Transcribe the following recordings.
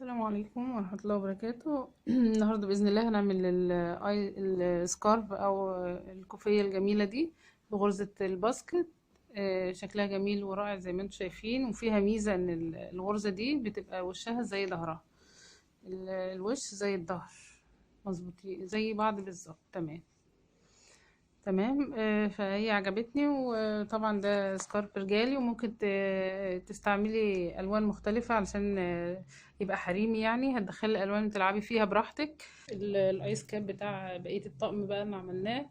السلام عليكم ورحمة الله وبركاته. النهاردة بإذن الله هنعمل السكارف أو الكوفية الجميلة دي بغرزة الباسكت. شكلها جميل ورائع زي ما انتم شايفين، وفيها ميزة ان الغرزة دي بتبقى وشها زي ظهرها، الوش زي الظهر، مظبوطين زي بعض بالظبط. تمام. فهي عجبتني، وطبعا ده سكارف رجالي، وممكن تستعملي الوان مختلفة علشان يبقى حريمي. يعني هتدخلي الالوان تلعبي فيها براحتك. الايس كاب بتاع بقية الطقم بقى اللي عملناه،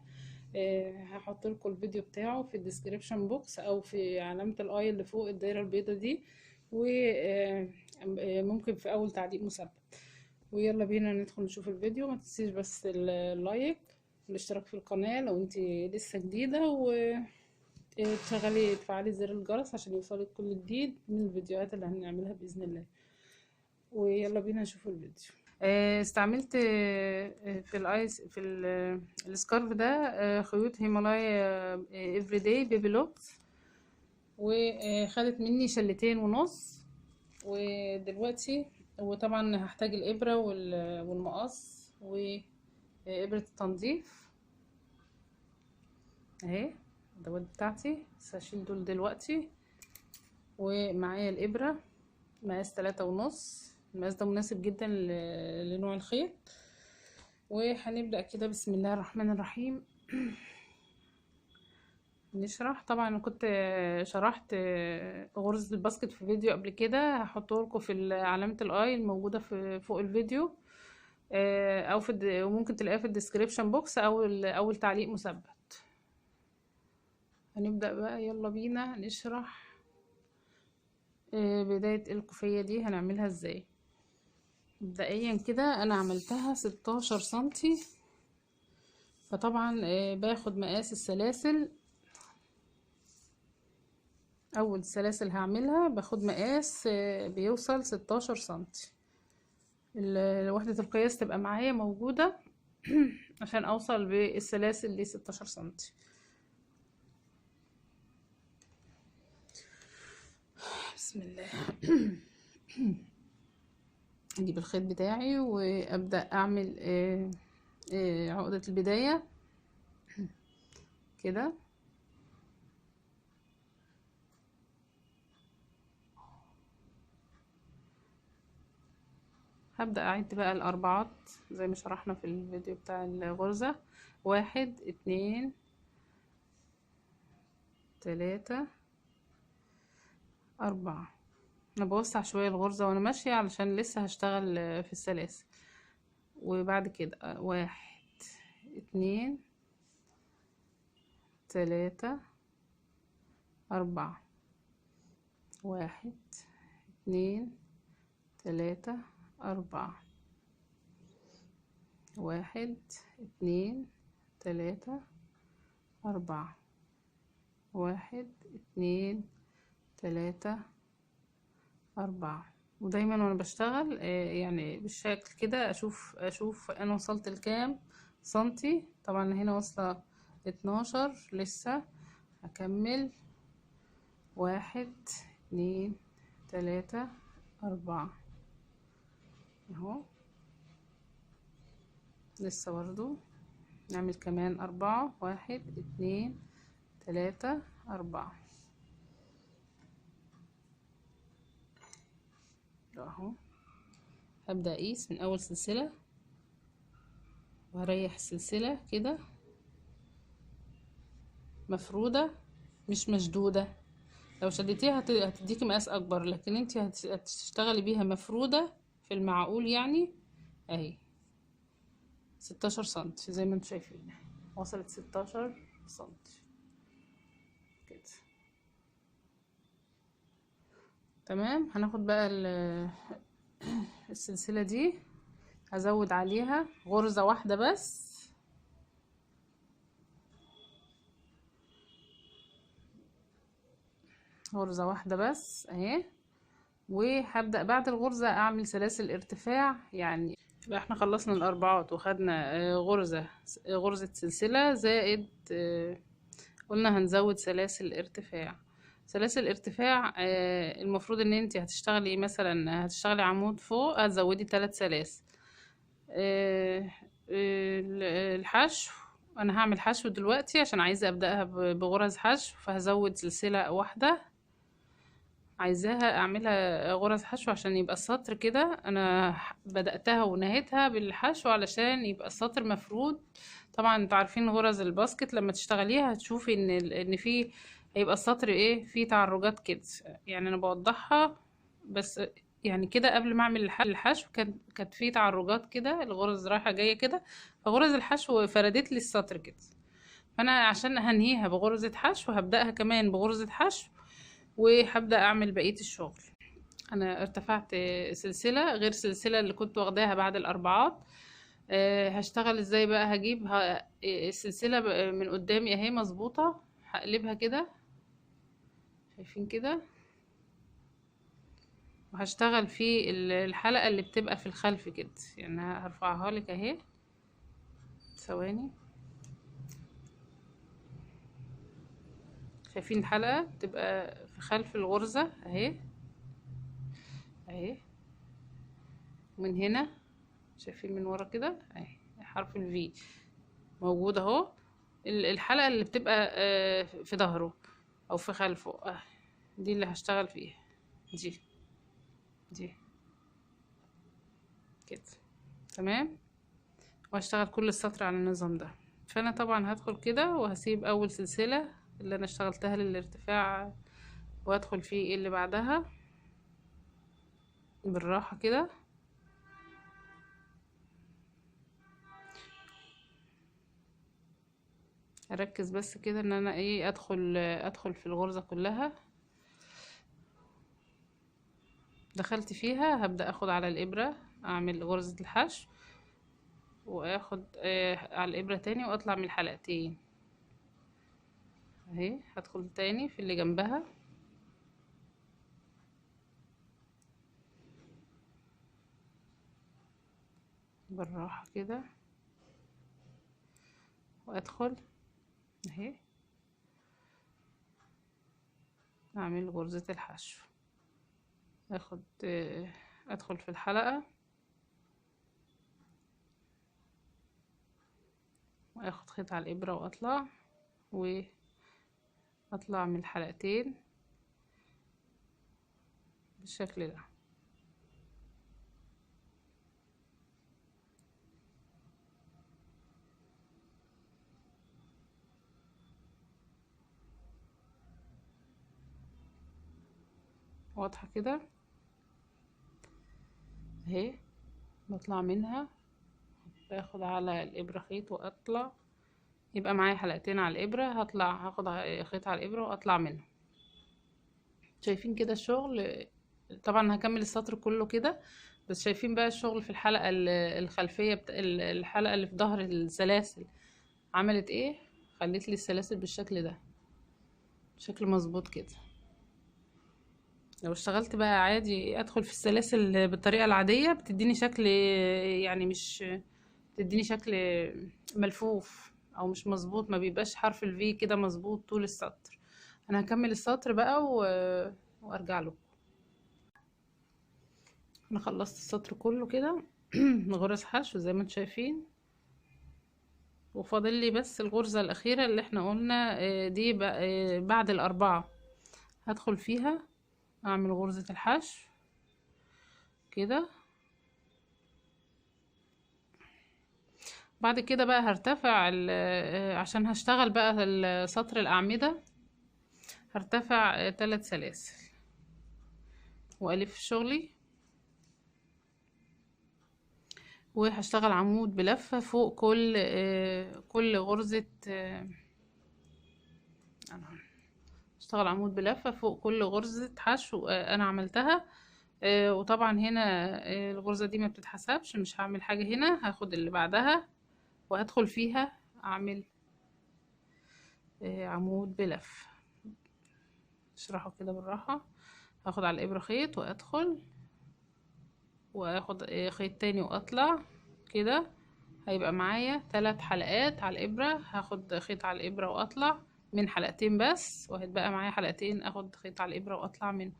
هحط لكم الفيديو بتاعه في الديسكريبشن بوكس او في علامة الاي اللي فوق الدايرة البيضة دي، وممكن في اول تعليق مثبت. ويلا بينا ندخل نشوف الفيديو. ما تنسيش بس اللايك والاشتراك في القناة لو انت لسه جديدة، تفعلي زر الجرس عشان يوصلك كل جديد من الفيديوهات اللي هنعملها بإذن الله. ويلا بينا نشوف الفيديو. استعملت في الايس في السكارف ده خيوط هيمالايا افريداي بيبي لوكس، وخدت مني 2.5 شلة. ودلوقتي وطبعا هحتاج الابرة والمقص وابرة التنظيف اهي، الادوات بتاعتي. بس هشيل دول دلوقتي. ومعايا الابرة مقاس 3.5. المقاس ده مناسب جدا لنوع الخيط. وهنبدأ كده بسم الله الرحمن الرحيم. نشرح. طبعا انا كنت شرحت غرزة الباسكت في فيديو قبل كده، هحطه لكم في علامة الاي الموجودة في فوق الفيديو، او وممكن تلاقيها في الديسكريبشن بوكس او اول تعليق مثبت. هنبدأ بقى، يلا بينا نشرح بداية الكوفية دي هنعملها ازاي. مبدئيا كده انا عملتها 16 سنتي، فطبعا باخد مقاس السلاسل. اول سلاسل هعملها باخد مقاس بيوصل 16 سنتي. وحدة القياس تبقى معايا موجودة عشان اوصل بالسلاسل ل 16 سنتي. بسم الله. اجيب الخيط بتاعي وابدأ اعمل عقدة البداية كده. هبدأ اعد بقى الاربعات زي ما شرحنا في الفيديو بتاع الغرزة. 1 2 3 4. انا بوسع شوية الغرزة وانا ماشية علشان لسه هشتغل في السلاسل. وبعد كده 1 2 3 4. 1 2 3 4. 1 2 3 4. 1 2 3 4. ودايما وانا بشتغل يعني بالشكل كده اشوف انا وصلت لكام سنتي. طبعا هنا واصلة 12، لسه هكمل. 1 2 3 4 اهو، لسه برضو نعمل كمان 4. 1 2 3 4 اهو. هبدأ اقيس من اول سلسلة وهريح السلسلة كده مفرودة مش مشدودة. لو شديتيها هتديكي مقاس اكبر، لكن انت هتشتغلي بيها مفرودة في المعقول يعني. اهي 16 سنتي زي ما انتم شايفين، وصلت 16 سنتي كده. تمام. هناخد بقى السلسلة دي، هزود عليها غرزة واحدة بس. غرزة واحدة بس اهي. وهبدأ بعد الغرزة اعمل سلاسل ارتفاع. يعني يبقى احنا خلصنا الاربعات وخدنا غرزة سلسلة زائد قلنا هنزود سلاسل ارتفاع سلاسل ارتفاع المفروض ان انت هتشتغلي مثلا، هتشتغلي عمود فوق هتزودي 3 سلاسل. الحشو، انا هعمل حشو دلوقتي عشان عايزة ابدأها بغرز حشو، فهزود سلسلة واحدة. عايزاها اعملها غرز حشو عشان يبقى السطر كده، انا بدأتها ونهيتها بالحشو علشان يبقى السطر مفرود. طبعا انتوا عارفين غرز الباسكت لما تشتغليها هتشوفي ان في هيبقى السطر ايه فيه تعرجات كده. يعني انا بوضحها بس، يعني كده قبل ما اعمل الحشو كانت في تعرجات كده، الغرز رايحة جاية كده، فغرز الحشو فردت لي السطر كده. فانا عشان هنهيها بغرزة حشو هبدأها كمان بغرزة حشو، وهبدأ اعمل بقية الشغل. انا ارتفعت سلسلة غير السلسلة اللي كنت واخداها بعد الاربعات. هشتغل ازاي بقى؟ هجيب السلسلة من قدامي اهي مظبوطة، هقلبها كده، شايفين كده، وهشتغل في الحلقة اللي بتبقى في الخلف كده. يعني هرفعها لك اهي، ثواني، شايفين الحلقة بتبقى في خلف الغرزة اهي اهي، من هنا شايفين من ورا كده اهي حرف الفي موجود اهو. الحلقة اللي بتبقى في ظهره او في خلفه دي اللي هشتغل فيها، دي كده تمام. وهشتغل كل السطر على النظام ده. فانا طبعا هدخل كده وهسيب اول سلسلة اللي انا اشتغلتها للارتفاع، وادخل في اللي بعدها بالراحة كده. اركز بس كده ان انا ايه ادخل في الغرزة كلها. دخلت فيها هبدأ اخد على الابرة، اعمل غرزة الحشو، واخد على الابرة تاني واطلع من الحلقتين اهي. هدخل تاني في اللي جنبها، بالراحة كده، وادخل اهي اعمل غرزة الحشو، اخد ادخل في الحلقة واخد خيط على الابرة واطلع، واطلع من الحلقتين بالشكل ده. واضحة كده اهي. بطلع منها، باخد على الابرة خيط واطلع، يبقى معايا حلقتين على الابرة، هاخد خيط على الابرة واطلع منها. شايفين كده الشغل؟ طبعا هكمل السطر كله كده، بس شايفين بقى الشغل في الحلقة الخلفية الحلقة اللي في ظهر السلاسل عملت ايه؟ خليت لي السلاسل بالشكل ده، شكل مظبوط كده. لو اشتغلت بقى عادي ادخل في السلاسل بالطريقة العادية بتديني شكل، يعني مش بتديني شكل ملفوف او مش مظبوط، ما بيبقاش حرف الفي كده مظبوط طول السطر. انا هكمل السطر بقى وارجع له. انا خلصت السطر كله كده غرز حشو زي ما انتم شايفين، وفاضل لي بس الغرزة الأخيرة اللي احنا قلنا دي بعد الأربعة هدخل فيها أعمل غرزة الحشو كده. بعد كده بقى هرتفع عشان هشتغل بقى سطر الأعمدة، هرتفع 3 سلاسل وألف شغلي، وهشتغل عمود بلفة فوق كل غرزة. اشتغل عمود بلفة فوق كل غرزة حشو انا عملتها. وطبعا هنا الغرزة دي ما بتتحسبش، مش هعمل حاجة هنا، هاخد اللي بعدها وهدخل فيها اعمل عمود بلف. اشرحه كده بالراحة. هاخد على الابرة خيط وادخل، واخد خيط تاني واطلع كده، هيبقى معايا 3 حلقات على الابرة. هاخد خيط على الابرة واطلع من حلقتين بس، وهيتبقى معايا حلقتين اخد خيط على الابرة واطلع منه.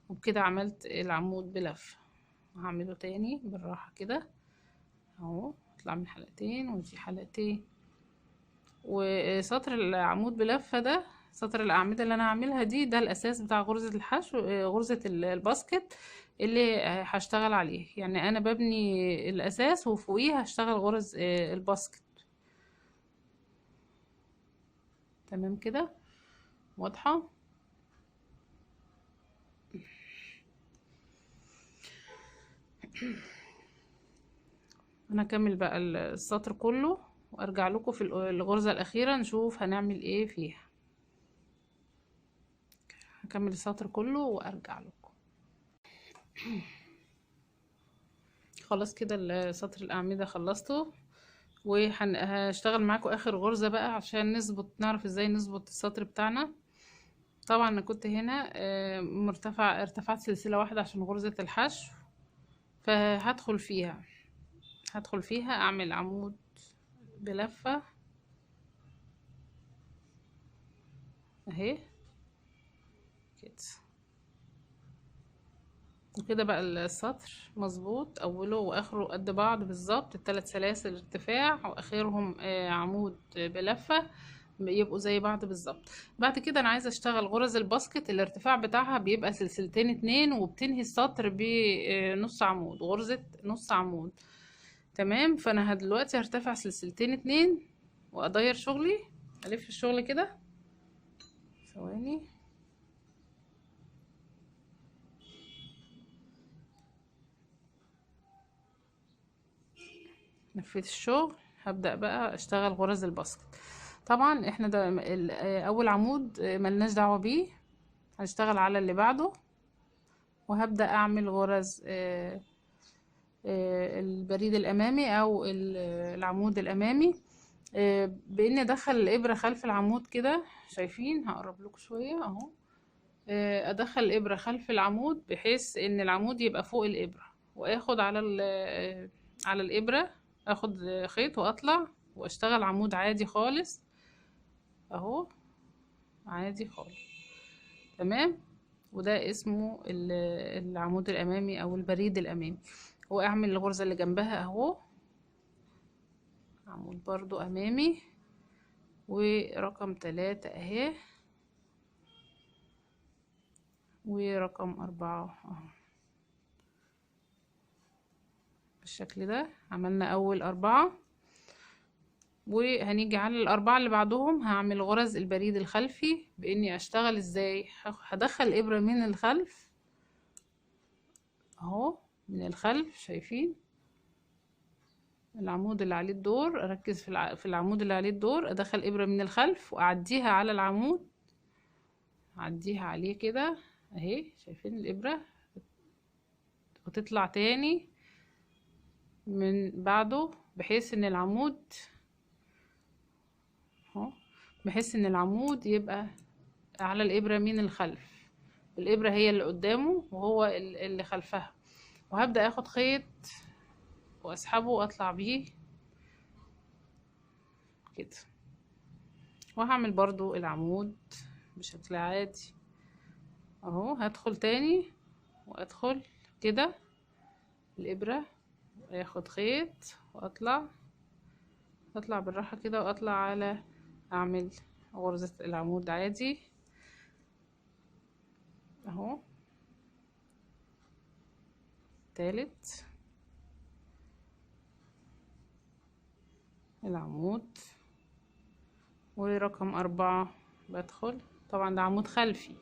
وبكده عملت العمود بلف. هعمله تاني بالراحة كده اهو، اطلع من حلقتين ودي حلقتين. وسطر العمود بلفة ده، سطر الأعمدة اللي أنا هعملها دي، ده الأساس بتاع غرزة الحشو، غرزة الباسكت اللي هشتغل عليه. يعني أنا ببني الأساس وفوقيه هشتغل غرز الباسكت. تمام كده، واضحة. أنا هكمل بقى السطر كله وأرجع لكم في الغرزة الأخيرة نشوف هنعمل ايه فيها. هكمل السطر كله وأرجع لكم. خلاص كده سطر الأعمدة خلصته، وهشتغل معاكم اخر غرزة بقى عشان نعرف ازاي نظبط السطر بتاعنا. طبعا انا كنت هنا ارتفعت سلسلة واحدة عشان غرزة الحشو، فهدخل فيها اعمل عمود بلفة اهي كده. وكده بقى السطر مظبوط، اوله واخره قد بعض بالظبط، الثلاث سلاسل ارتفاع واخرهم عمود بلفة يبقوا زي بعض بالظبط. بعد كده انا عايزه اشتغل غرز الباسكت، الارتفاع بتاعها بيبقى سلسلتين اتنين، وبتنهي السطر بنص عمود، غرزة نص عمود. تمام، فانا دلوقتي هرتفع سلسلتين اتنين واضير شغلي، الف الشغل كده. ثواني، لفيت الشغل، هبدأ بقى اشتغل غرز الباسكت. طبعا احنا ده اول عمود ملناش دعوة بيه، هنشتغل على اللي بعده. وهبدأ اعمل غرز البريد الامامي او العمود الامامي، باني ادخل الابرة خلف العمود كده. شايفين؟ هقرب لكم شوية اهو. ادخل الابرة خلف العمود بحيث ان العمود يبقى فوق الابرة، واخد على الابرة، اخد خيط واطلع واشتغل عمود عادي خالص اهو، عادي خالص. تمام، وده اسمه العمود الامامي او البريد الامامي. واعمل الغرزة اللي جنبها اهو، عمود برضو امامي، ورقم 3 اهي، ورقم 4 اهو. بالشكل ده عملنا اول 4، وهنيجي على الأربعة اللي بعدهم هعمل غرز البريد الخلفي. بإني أشتغل إزاي؟ هدخل الإبرة من الخلف أهو، من الخلف. شايفين العمود اللي عليه الدور؟ أركز في العمود اللي عليه الدور، أدخل إبرة من الخلف وأعديها على العمود، أعديها عليه كده أهي. شايفين الإبرة؟ وتطلع تاني من بعده، بحيث إن العمود اهو، بحيث إن العمود يبقى على الإبرة من الخلف، الإبرة هي اللي قدامه وهو اللي خلفها. وهبدأ اخد خيط واسحبه واطلع بيه كده، وهعمل برضو العمود بشكل عادي اهو. هدخل تاني وادخل كده الإبرة، اخد خيط واطلع بالراحة كده، واطلع على اعمل غرزة العمود عادي اهو. تالت العمود، ورقم 4 بدخل، طبعا ده عمود خلفي،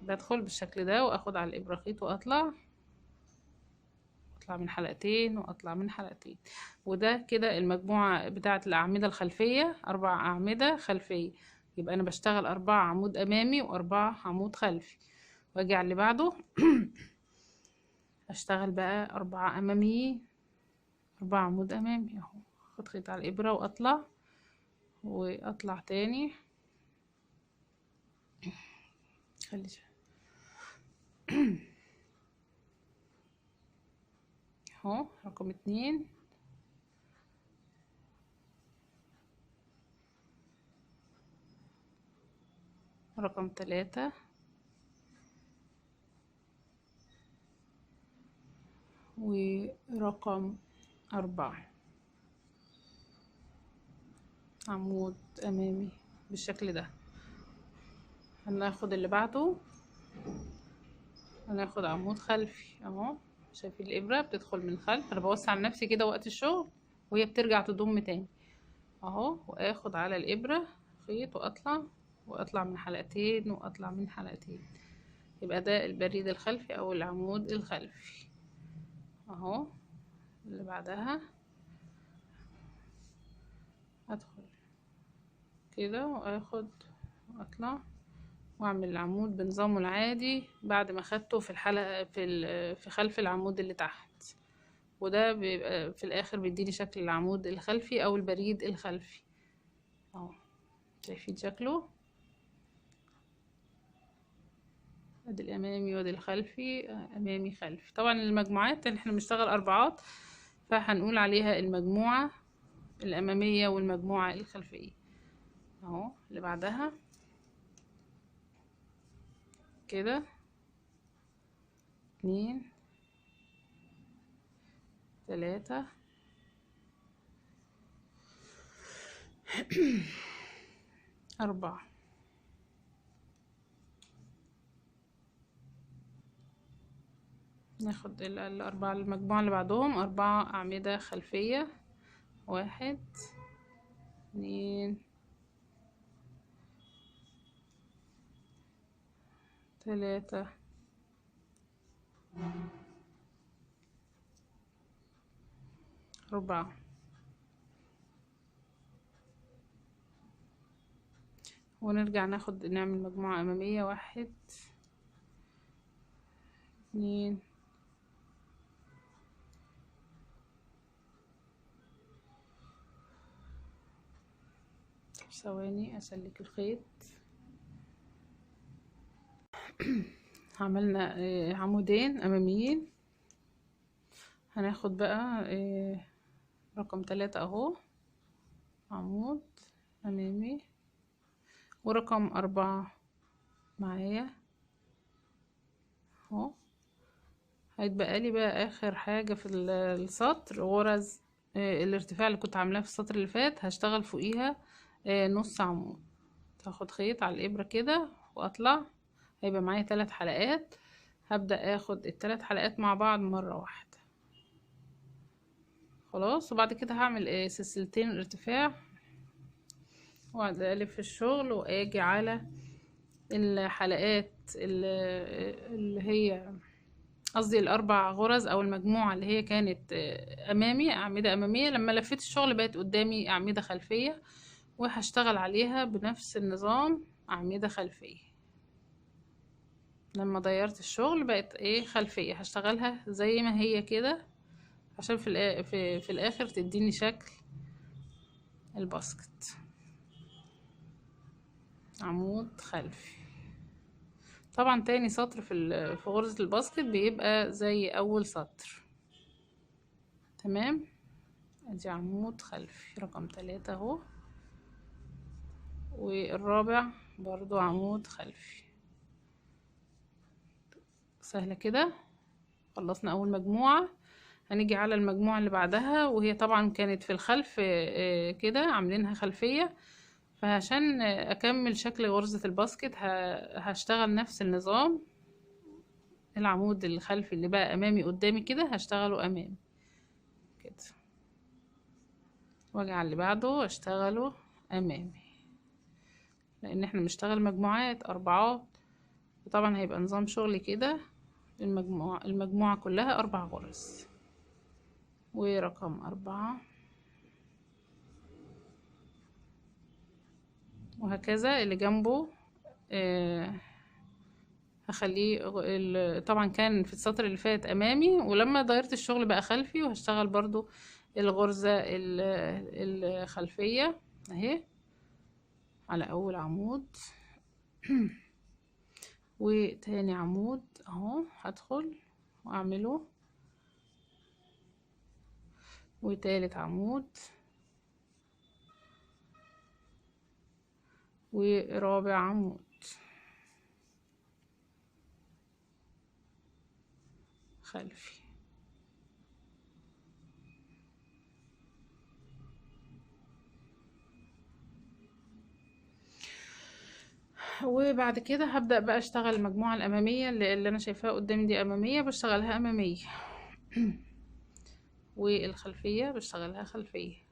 بدخل بالشكل ده واخد على الإبرة خيط واطلع من حلقتين واطلع من حلقتين. وده كده المجموعة بتاعة الأعمدة الخلفية، 4 أعمدة خلفية. يبقى أنا بشتغل 4 عمود أمامي و4 عمود خلفي. واجي على اللي بعده اشتغل بقى 4 أماميين، 4 عمود أمامي اهو. اخد خيط على الإبرة واطلع تاني. خلي اهو رقم 2، رقم 3 ورقم 4 عمود امامي بالشكل ده. هناخد اللي بعده، هناخد عمود خلفي اهو. شايفين الابره بتدخل من الخلف، انا بوسع نفسي كده وقت الشغل وهي بترجع تضم تاني اهو. واخد على الابره خيط واطلع من حلقتين واطلع من حلقتين، يبقى ده البريد الخلفي او العمود الخلفي اهو. اللي بعدها ادخل كده واخد واطلع واعمل العمود بنظامه العادي بعد ما خدته في الحلقة في خلف العمود اللي تحت، وده بيبقى في الاخر بيديني شكل العمود الخلفي او البريد الخلفي اهو. شايفين شكله؟ ادي الامامي وادي الخلفي، امامي خلفي. طبعا المجموعات اللي احنا بنشتغل اربعات فهنقول عليها المجموعة الامامية والمجموعة الخلفية اهو. اللي بعدها كده 2 3 4 ناخد الأربعة المجموعة اللي بعدهم 4 أعمدة خلفية، 1 2 3 4 ونرجع نعمل مجموعة أمامية، 1 2 ثواني أسلك الخيط. عملنا عمودين أماميين. هناخد بقى رقم 3 اهو، عمود أمامي، ورقم 4 معايا اهو. هيتبقى لي بقى آخر حاجة في السطر غرز الارتفاع اللي كنت عاملاه في السطر اللي فات، هشتغل فوقيها نص عمود. هاخد خيط على الإبرة كده وأطلع، هيبقى معايا 3 حلقات. هبدأ اخد ال3 حلقات مع بعض مرة واحدة خلاص، وبعد كده هعمل سلسلتين ارتفاع واقعد الف الشغل واجي على الحلقات اللي هي قصدي الاربع غرز او المجموعة اللي هي كانت امامي اعمدة امامية، لما لفيت الشغل بقت قدامي اعمدة خلفية، وهشتغل عليها بنفس النظام اعمدة خلفية. لما غيرت الشغل بقت خلفية، هشتغلها زي ما هي كده عشان في الاخر تديني شكل الباسكت. عمود خلفي. طبعا تاني سطر في غرزة الباسكت بيبقى زي اول سطر. تمام. ادي عمود خلفي رقم 3 اهو، والرابع برضو عمود خلفي. سهلة كده. خلصنا اول مجموعة، هنيجي على المجموعة اللي بعدها، وهي طبعا كانت في الخلف كده عاملينها خلفية، فعشان اكمل شكل غرزة الباسكت هشتغل نفس النظام. العمود الخلفي اللي بقى امامي قدامي كده هشتغله امامي كده، واجي على اللي بعده اشتغله امامي، لان احنا بنشتغل مجموعات اربعات، وطبعا هيبقى نظام شغلي كده. المجموعة كلها 4 غرز، ورقم 4 وهكذا. اللي جنبه هخليه طبعا كان في السطر اللي فات امامي، ولما دايرت الشغل بقى خلفي، وهشتغل برضو الغرزة الخلفية اهي على اول عمود وتاني عمود اهو هدخل واعمله، وتالت عمود ورابع عمود. خلفي. وبعد كده هبدأ بقى اشتغل المجموعة الأمامية اللي أنا شايفاها قدامي دي أمامية، بشتغلها أمامية والخلفية بشتغلها خلفية.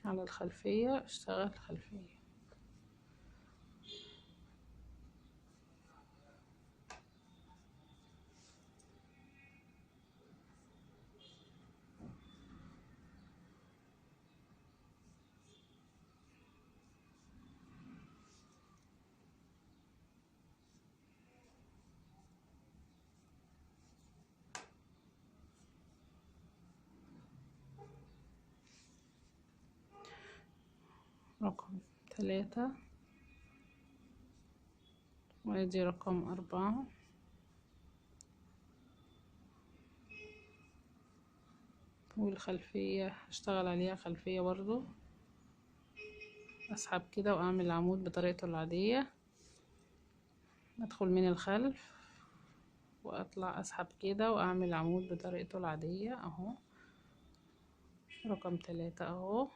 على الخلفية اشتغل خلفية. رقم 3 وادي رقم 4 والخلفية هشتغل عليها خلفية برضو. اسحب كده واعمل العمود بطريقته العادية، ادخل من الخلف واطلع اسحب كده واعمل عمود بطريقته العادية اهو. رقم 3 اهو،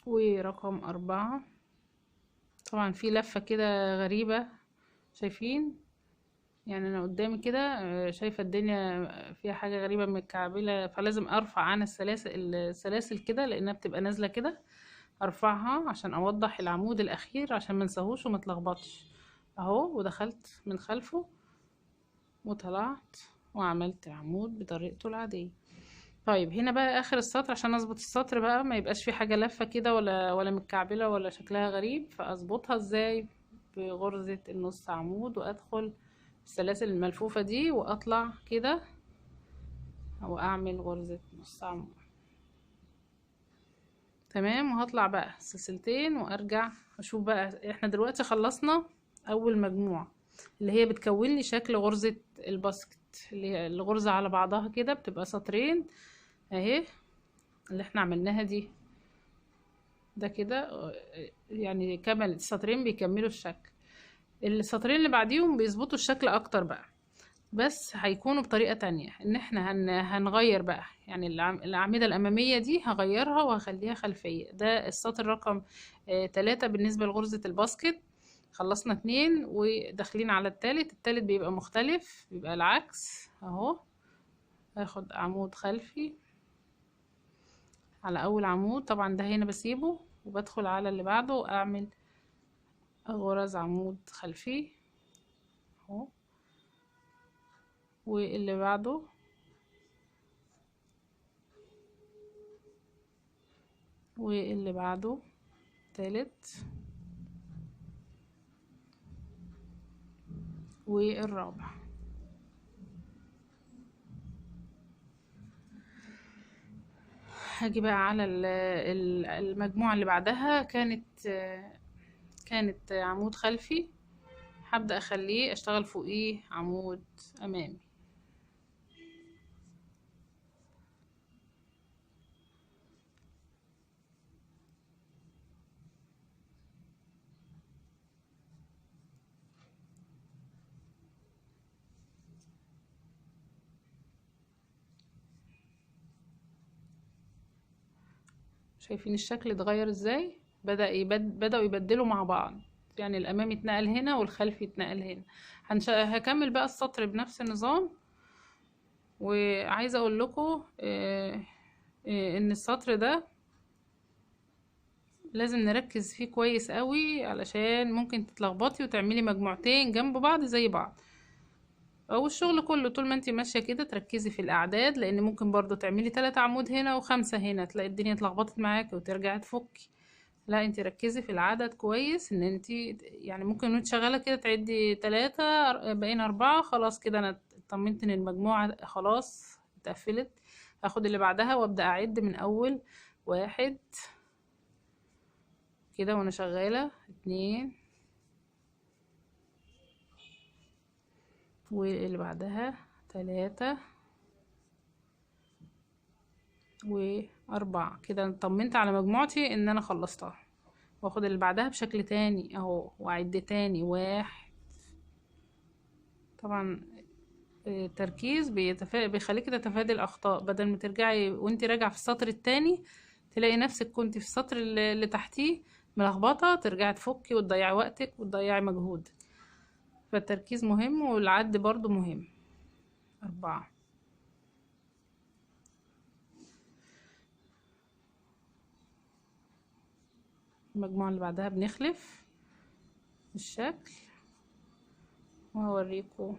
ورقم 4 طبعا في لفة كده غريبة شايفين، يعني انا قدامي كده شايفة الدنيا فيها حاجة غريبة متكعبلة، فلازم ارفع عن السلاسل كده لانها بتبقى نازلة كده، ارفعها عشان اوضح العمود الاخير عشان ما انساهوش وما اتلخبطش اهو. ودخلت من خلفه وطلعت وعملت عمود بطريقته العادية. طيب هنا بقى اخر السطر عشان اظبط السطر بقى ما يبقاش في حاجة لفة كده ولا متكعبلة ولا شكلها غريب، فاظبطها ازاي؟ بغرزة النص عمود وادخل السلاسل الملفوفة دي واطلع كده او اعمل غرزة نص عمود. تمام، وهطلع بقى سلسلتين وارجع اشوف بقى. احنا دلوقتي خلصنا اول مجموعة اللي هي بتكون لي شكل غرزة الباسكت، اللي هي الغرزة على بعضها كده بتبقى سطرين اهي اللي احنا عملناها دي. ده كده يعني كمل السطرين بيكملوا الشكل، السطرين اللي بعديهم بيظبطوا الشكل اكتر بقى، بس هيكونوا بطريقة تانية ان احنا هنغير بقى. يعني الأعمدة الأمامية دي هغيرها وهخليها خلفية. ده السطر رقم 3 بالنسبة لغرزة الباسكت. خلصنا 2 وداخلين على التالت بيبقى مختلف، بيبقى العكس اهو. هاخد عمود خلفي على اول عمود، طبعا ده هنا بسيبه وبدخل على اللي بعده واعمل غرز عمود خلفي اهو، واللي بعده واللي بعده تالت والرابع. هاجي بقى على المجموعة اللي بعدها كانت عمود خلفي، هبدأ اخليه اشتغل فوقيه عمود امامي. شايفين الشكل اتغير ازاي؟ بدأوا يبدلوا مع بعض، يعني الامامي اتنقل هنا والخلفي اتنقل هنا. هكمل بقى السطر بنفس النظام. وعايزه اقول لكم ان السطر ده لازم نركز فيه كويس قوي علشان ممكن تتلخبطي وتعملي مجموعتين جنب بعض زي بعض، او الشغل كله طول ما انت ماشيه كده تركزي في الاعداد، لان ممكن برضو تعملي 3 عمود هنا و5 هنا تلاقي الدنيا اتلخبطت معاكي وترجعي تفكي. لا انت ركزي في العدد كويس، ان انت يعني ممكن وانت شغاله كده تعدي 3 بقينا 4 خلاص كده انا اطمنت ان المجموعه خلاص اتقفلت. هاخد اللي بعدها وابدا اعد من اول 1 كده وانا شغاله 2 واللي بعدها 3 و4. كده طمنت على مجموعتي ان انا خلصتها. واخد اللي بعدها بشكل تاني اهو، واعد تاني 1. طبعا التركيز بيخليك تتفادي الاخطاء، بدل ما ترجعي وانت راجعه في السطر التاني تلاقي نفسك كنت في السطر اللي تحتيه ملخبطه، ترجعي تفكي وتضيعي وقتك وتضيعي مجهود. فالتركيز مهم والعد برضو مهم. 4. المجموعة اللي بعدها بنخلف الشكل وهوريكم.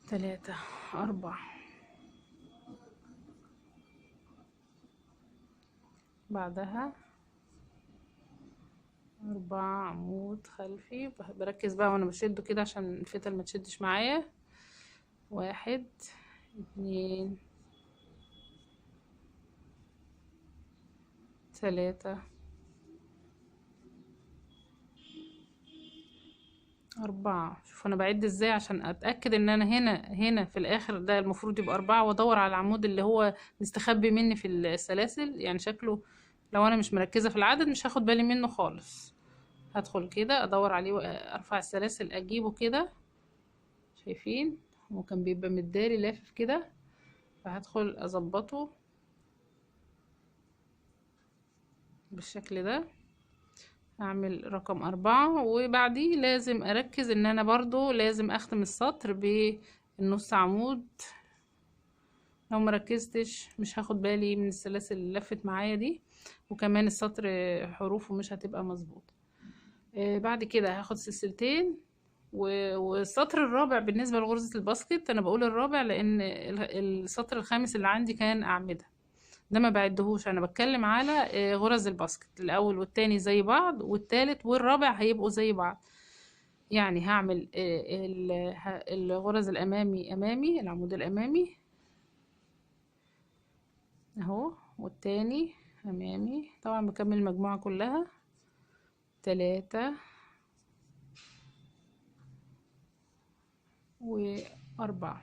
3 4 بعدها 4 عمود خلفي. بركز بقى وانا بشده كده عشان الفتل ما تشدش معايا. 1 2 3 4. شوف انا بعد ازاي عشان اتاكد ان انا هنا في الاخر ده المفروض يبقى 4، وادور على العمود اللي هو مستخبي مني في السلاسل. يعني شكله لو انا مش مركزه في العدد مش هاخد بالي منه خالص. هدخل كده ادور عليه وارفع السلاسل اجيبه كده. شايفين هو كان بيبقى متداري لافف كده، فهدخل اظبطه بالشكل ده. اعمل رقم 4 وبعديه لازم اركز ان انا برضو لازم اختم السطر بالنص عمود. لو مركزتش مش هاخد بالي من السلاسل اللي لفت معايا دي، وكمان السطر حروفه مش هتبقى مظبوطه. بعد كده هاخد سلسلتين والسطر الرابع بالنسبه لغرزه الباسكت. انا بقول الرابع لان السطر الخامس اللي عندي كان اعمده، ده ما بعدهوش. انا بتكلم على غرز الباسكت. الاول والتاني زي بعض، والتالت والرابع هيبقوا زي بعض. يعني هعمل الغرز امامي العمود الامامي اهو، والتاني امامي. طبعا بكمل المجموعة كلها. 3 و4.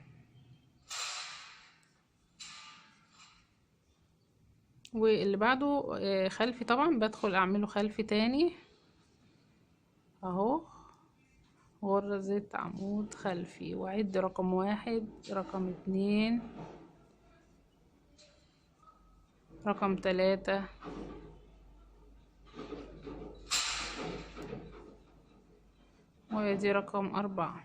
واللي بعده خلفي. طبعا بدخل اعمله خلفي تاني اهو، غرزة عمود خلفي، واعد رقم 1 رقم 2 رقم 3 وادي رقم 4.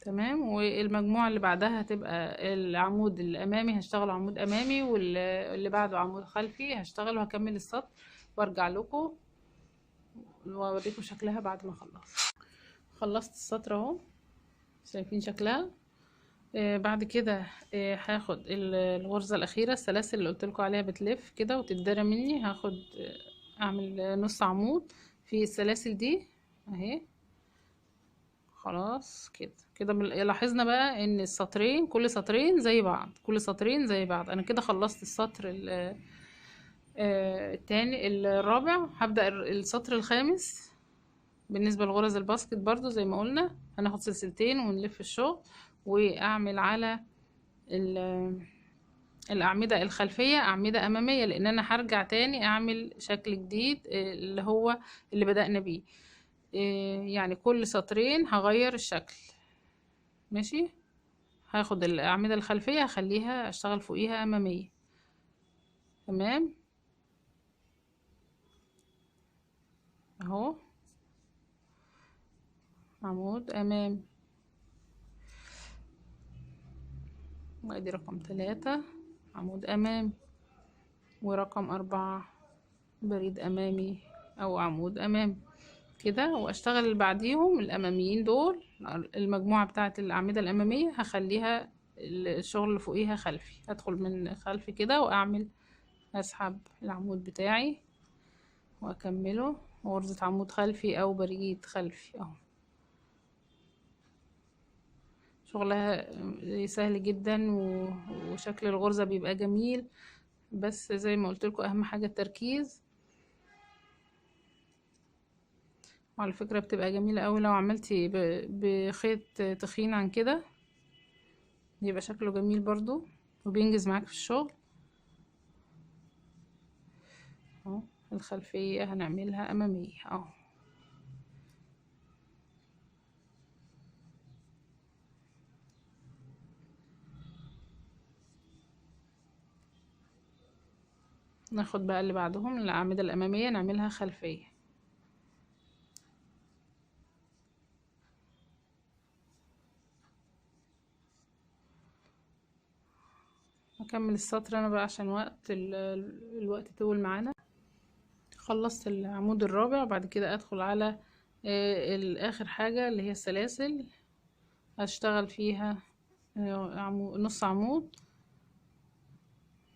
تمام. والمجموعة اللي بعدها هتبقى العمود الامامي، هشتغل عمود امامي، واللي بعده عمود خلفي هشتغل وهكمل السطر وارجع لكم واوريكم شكلها بعد ما خلصت السطر اهو. شايفين شكلها. بعد كده هاخد الغرزة الأخيرة، السلاسل اللي قلت عليها بتلف كده وتتدرى مني. هاخد أعمل نص عمود في السلاسل دي اهي. خلاص كده كده لاحظنا بقى ان السطرين كل سطرين زي بعض، كل سطرين زي بعض. انا كده خلصت السطر التاني الرابع. هبدأ السطر الخامس. بالنسبة لغرز الباسكت برضو زي ما قلنا هناخد سلسلتين ونلف الشغل، واعمل على الأعمدة الخلفية أعمدة أمامية، لأن أنا هرجع تاني أعمل شكل جديد اللي هو اللي بدأنا بيه. يعني كل سطرين هغير الشكل. ماشي. هاخد الأعمدة الخلفية هخليها أشتغل فوقيها أمامية. تمام أهو، عمود أمامي. وأدي رقم 3 عمود أمامي، ورقم 4 بريد أمامي أو عمود أمامي كده. واشتغل اللي بعديهم الاماميين دول. المجموعة بتاعة الاعمدة الامامية هخليها الشغل اللي فوقيها خلفي. هدخل من خلفي كده واعمل اسحب العمود بتاعي واكمله غرزة عمود خلفي او بريد خلفي اهو. شغلها سهل جدا وشكل الغرزة بيبقى جميل. بس زي ما قلت لكم اهم حاجة التركيز. وعلى فكرة بتبقى جميلة قوي لو عملتي بخيط تخين عن كده، بيبقى شكله جميل برضو وبينجز معاك في الشغل. اهو الخلفية هنعملها امامية اهو. ناخد بقى اللي بعدهم الأعمدة الأمامية نعملها خلفية. هكمل السطر انا بقى عشان الوقت طول معانا. خلصت العمود الرابع، بعد كده ادخل على اخر حاجة اللي هي السلاسل، هشتغل فيها نص عمود،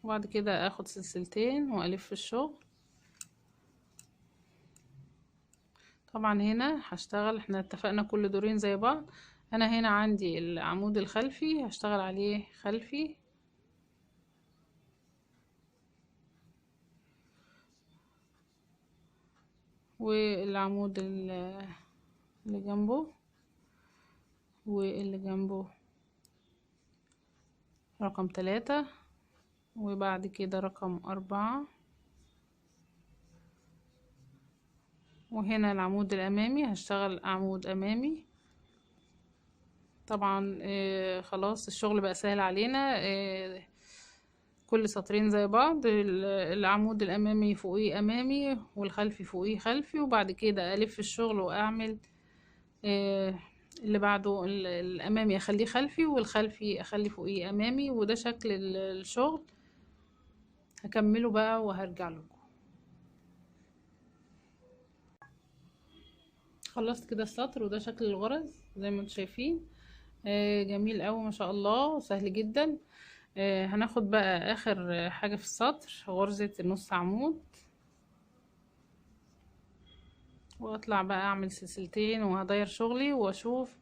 وبعد كده اخد سلسلتين والف الشغل. طبعا هنا هشتغل، احنا اتفقنا كل دورين زي بعض. انا هنا عندي العمود الخلفي هشتغل عليه خلفي، والعمود اللي جنبه واللي جنبه رقم 3، وبعد كده رقم 4، وهنا العمود الأمامي هشتغل عمود أمامي. طبعا خلاص الشغل بقى سهل علينا، كل سطرين زي بعض، العمود الأمامي فوقيه أمامي والخلفي فوقيه خلفي، وبعد كده ألف الشغل وأعمل اللي بعده الأمامي أخليه خلفي والخلفي أخلي فوقيه أمامي، وده شكل الشغل. هكمله بقى وهرجع لكم. خلصت كده السطر، وده شكل الغرز زي ما انتم شايفين. جميل قوي ما شاء الله، سهل جدا. هناخد بقى اخر حاجة في السطر، غرزة النص عمود، واطلع بقى اعمل سلسلتين وهدير شغلي واشوف.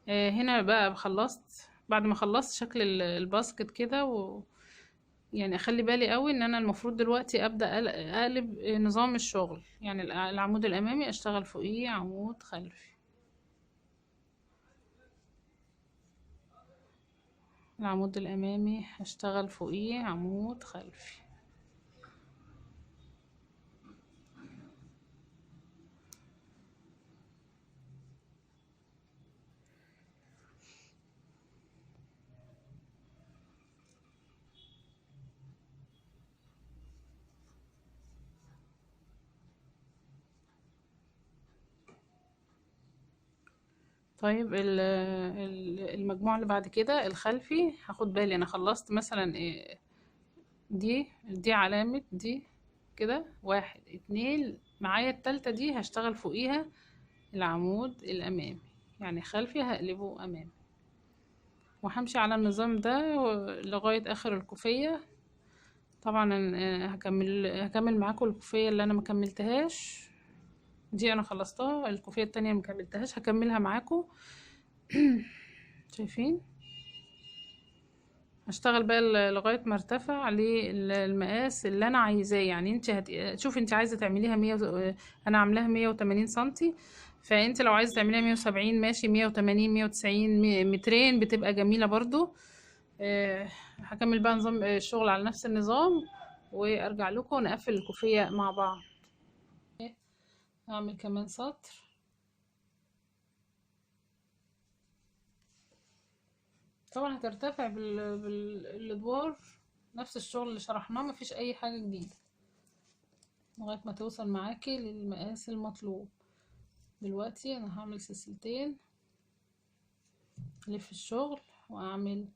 هنا بقى خلصت، بعد ما خلصت شكل الباسكت كده يعني اخلي بالي قوي ان انا المفروض دلوقتي ابدا اقلب نظام الشغل، يعني العمود الامامي اشتغل فوقيه عمود خلفي، العمود الامامي هشتغل فوقيه عمود خلفي. طيب المجموعة اللي بعد كده الخلفي، هاخد بالي انا خلصت مثلا دي علامة دي كده، 1 2 معايا، التالتة دي هشتغل فوقيها العمود الامامي، يعني خلفي هقلبه امامي، وهمشي على النظام ده لغاية اخر الكوفية. طبعا هكمل معاكم الكوفية اللي انا مكملتهاش، دي انا خلصتها، الكوفية التانية مكملتهاش هكملها معاكم. شايفين؟ هشتغل بقى لغاية ما ارتفع للمقاس اللي انا عايزاه، يعني انت شوفي انت عايزة تعمليها انا عاملاها 180 سنتي، فانت لو عايزة تعمليها 170 ماشي، 180 190 مترين بتبقى جميلة برضو. هكمل بقى نظام الشغل على نفس النظام وارجع لكم ونقفل الكوفية مع بعض. هعمل كمان سطر. طبعا هترتفع بالادوار، نفس الشغل اللي شرحناه، مفيش اي حاجة جديدة لغاية ما توصل معاكي للمقاس المطلوب. دلوقتي انا هعمل سلسلتين، الف الشغل واعمل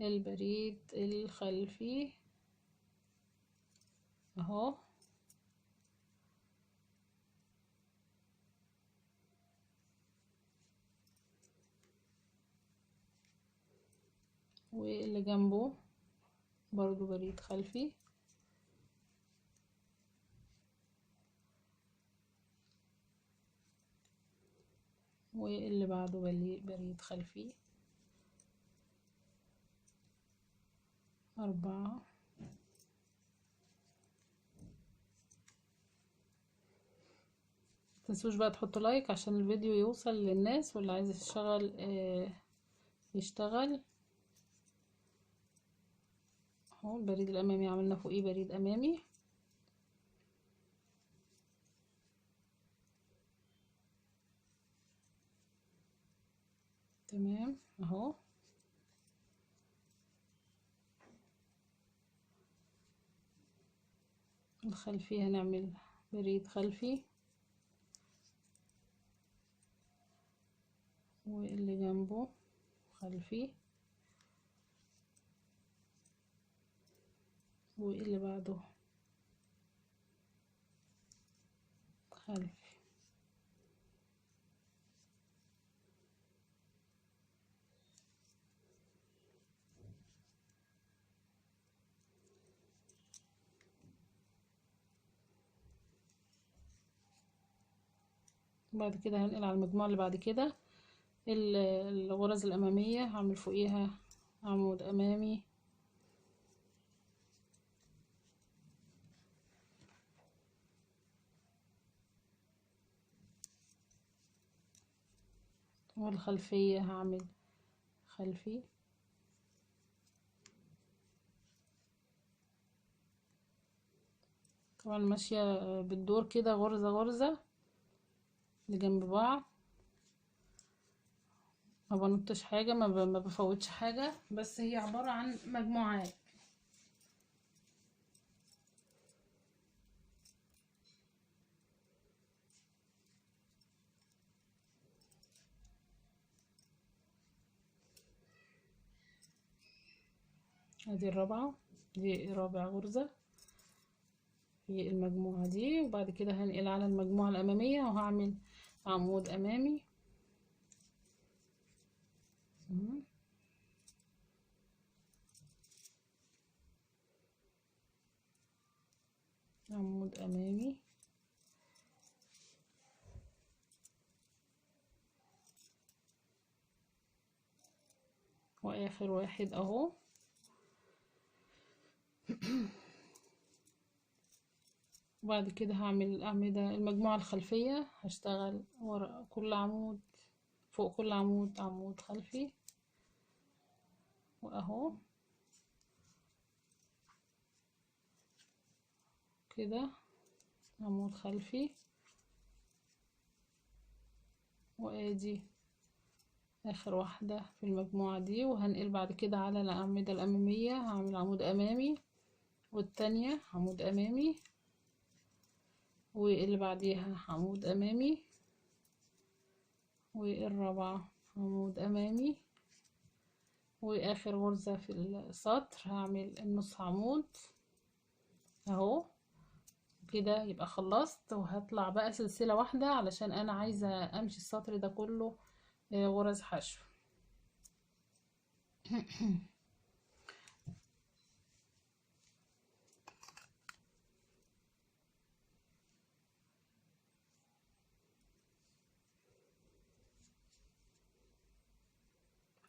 البريد الخلفي اهو، واللي جنبه برضو بريد خلفي، واللي بعده بريد خلفي 4، متنسوش بقى تحطوا لايك عشان الفيديو يوصل للناس، واللي عايز يشتغل يشتغل. اهو البريد الامامي عملنا فوقيه بريد امامي. تمام اهو. الخلفي هنعمل بريد خلفي، واللي جنبه خلفي، واللي بعده خلفي. بعد كده هنقل على المجموعة اللي بعد كده. الغرز الأمامية هعمل فوقيها عمود أمامي، والخلفية هعمل خلفي. طبعا ماشية بالدور كده، غرزة غرزة لجنب بعض، ما بنطش حاجة، ما بفوتش حاجة، بس هي عبارة عن مجموعات. ادي الرابعة، دي رابع غرزة في المجموعة دي. وبعد كده هنقل على المجموعة الأمامية وهعمل عمود أمامي. عمود أمامي، وآخر واحد أهو. وبعد كده هعمل الأعمدة المجموعة الخلفية، هشتغل ورا كل عمود، فوق كل عمود عمود خلفي، وأهو كده عمود خلفي. وادي اخر واحدة في المجموعة دي. وهنقل بعد كده على الأعمدة الأمامية، هعمل عمود أمامي، والتانية عمود أمامي، واللي بعديها عمود أمامي، والرابعة عمود أمامي. وآخر غرزة في السطر هعمل النص عمود اهو كده. يبقى خلصت، وهطلع بقى سلسلة واحدة علشان أنا عايزة أمشي السطر ده كله غرز حشو.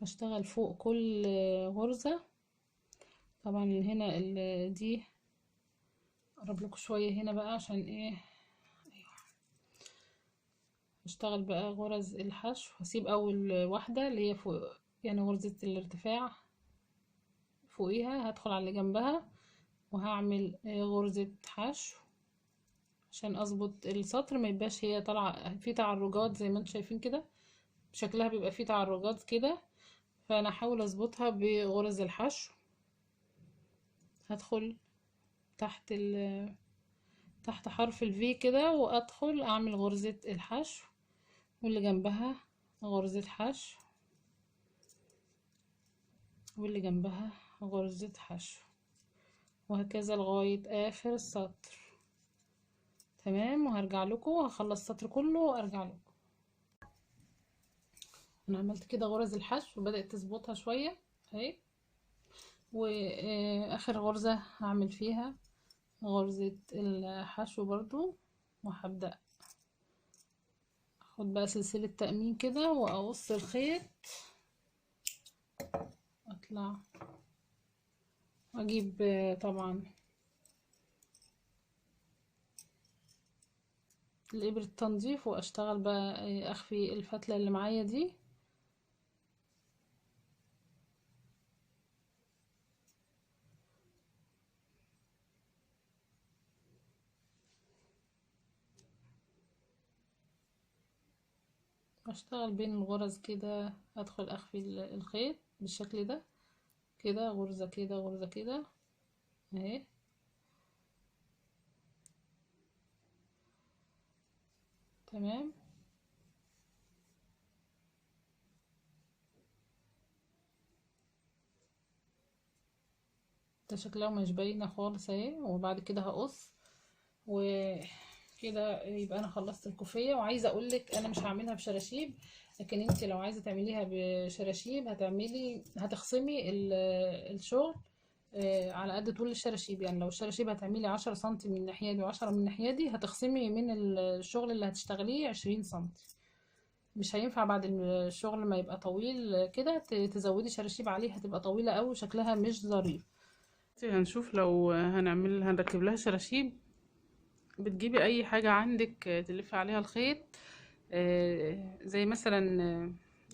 هشتغل فوق كل غرزة. طبعا هنا دي اقرب لكم شوية هنا بقى عشان ايه. هشتغل بقى غرز الحشو. هسيب اول واحدة اللي هي فوق، يعني غرزة الارتفاع فوقيها، هدخل على اللي جنبها وهعمل غرزة حشو عشان اظبط السطر، ما يبقاش هي طالعة في تعرجات زي ما انتم شايفين كده، شكلها بيبقى فيه تعرجات كده. فانا هحاول اظبطها بغرز الحشو. هدخل تحت تحت حرف الفي كده، وادخل اعمل غرزة الحشو، واللي جنبها غرزة حشو، واللي جنبها غرزة حشو، وهكذا لغاية اخر السطر. تمام. وهرجع لكم، هخلص السطر كله وارجع لكم. انا عملت كده غرز الحشو وبدأت تظبطها شوية اهي. واخر غرزة هعمل فيها غرزة الحشو برضو، وهبدأ اخد بقى سلسلة تأمين كده واقص الخيط، اطلع واجيب طبعا الإبرة التنظيف واشتغل بقى اخفي الفتلة اللي معايا دي. اشتغل بين الغرز كده، ادخل اخفي الخيط بالشكل ده كده، غرزة كده غرزة كده اهي. تمام. ده شكلها مش باينة خالص اهي. وبعد كده هقص وكده يبقى انا خلصت الكوفية. وعايزة اقولك انا مش هعملها بشراشيب، لكن انت لو عايزة تعمليها بشراشيب هتخصمي الشغل على قد طول الشراشيب. يعني لو الشراشيب هتعملي 10 سنتي من الناحية دي و10 من الناحية دي، هتخصمي من الشغل اللي هتشتغليه 20 سنتي. مش هينفع بعد الشغل ما يبقى طويل كده تزودي شراشيب عليه، هتبقى طويلة اوي وشكلها مش ظريف. هنشوف لو هنركب لها شراشيب. بتجيبي اي حاجة عندك تلف عليها الخيط، زي مثلا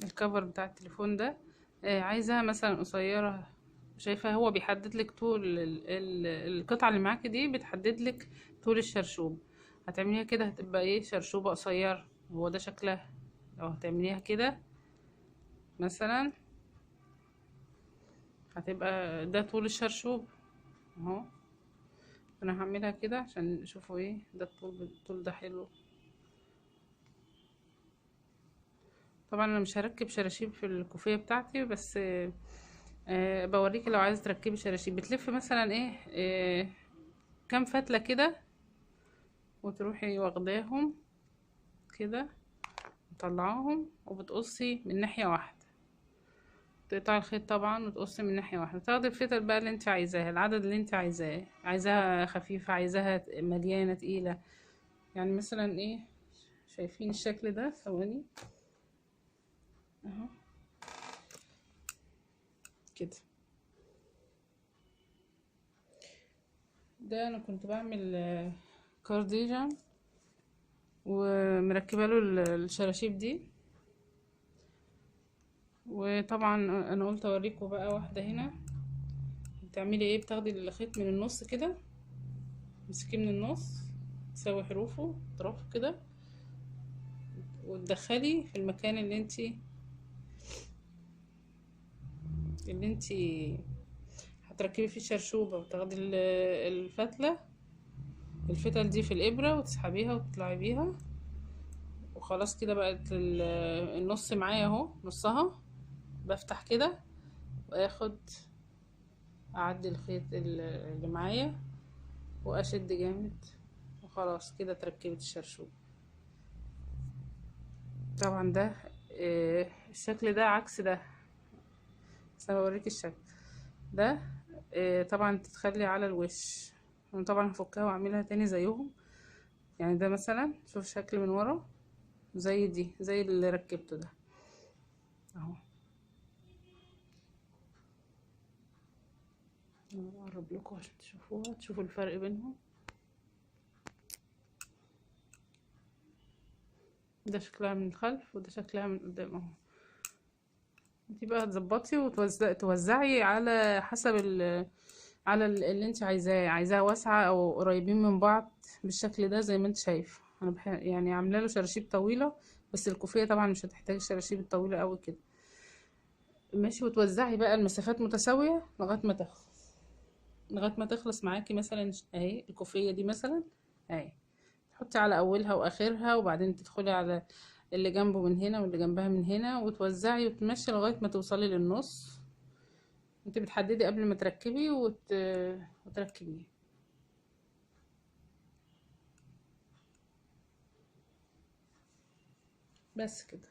الكفر بتاع التليفون ده، عايزاها مثلا قصيرة. شايفة هو بيحدد لك طول القطعة اللي معاكي دي، بتحدد لك طول الشرشوب. هتعمليها كده هتبقى ايه، شرشوبة قصيرة. هو ده شكلها. لو هتعمليها كده مثلا هتبقى ده طول الشرشوب اهو. انا هعملها كده عشان تشوفوا ايه ده الطول ده حلو. طبعا انا مش هركب شراشيب في الكوفية بتاعتي، بس بوريكي لو عايزة تركبي شراشيب. بتلف مثلا ايه كام فتلة كده، وتروحي واخداهم كده مطلعاهم، وبتقصي من ناحية واحدة. تقطعي الخيط طبعا وتقصي من ناحية واحدة. تاخدي الفتل بقى اللي انت عايزاها، العدد اللي انت عايزاه، عايزاها خفيفة، عايزاها مليانة تقيلة. يعني مثلا ايه، شايفين الشكل ده؟ ثواني اهو كده. ده انا كنت بعمل كارديجان ومركبه له الشراشيب دي. وطبعا انا قلت اوريكم بقى واحده هنا بتعملي ايه. بتاخدي الخيط من النص كده، تمسكيه من النص، تسوي حروفه اطرافه كده، وتدخلي في المكان اللي انتي هتركبي فيه الشرشوبه. وتاخدي الفتل دي في الابره وتسحبيها وتطلعي بيها. وخلاص كده بقت النص معايا اهو، نصها. بفتح كده واخد، اعدي الخيط اللي معايا واشد جامد، وخلاص كده اتركبت الشرشوب. طبعا ده الشكل ده عكس ده، بس انا بوريك الشكل ده. طبعا تتخلي على الوش. انا طبعا هفكها واعملها تاني زيهم. يعني ده مثلا شوف شكل من ورا زي دي، زي اللي ركبته ده اهو. اقرب لكم عشان تشوفوها، تشوفوا الفرق بينهم. ده شكلها من الخلف وده شكلها من قدام اهو. انتي بقى هتظبطي توزعي على حسب اللي انت عايزاه واسعة او قريبين من بعض بالشكل ده زي ما انت شايف. انا يعني عامله له شراشيب طويلة، بس الكوفية طبعا مش هتحتاج الشراشيب الطويلة قوي كده. ماشي. وتوزعي بقى المسافات متساوية لغاية ما تخلص معاكي. مثلا اهي الكوفية دي مثلا اهي، تحطي على اولها واخرها، وبعدين تدخلي على اللي جنبه من هنا واللي جنبها من هنا، وتوزعي وتمشي لغاية ما توصلي للنص. انت بتحددي قبل ما تركبي وتركبيه. بس كده.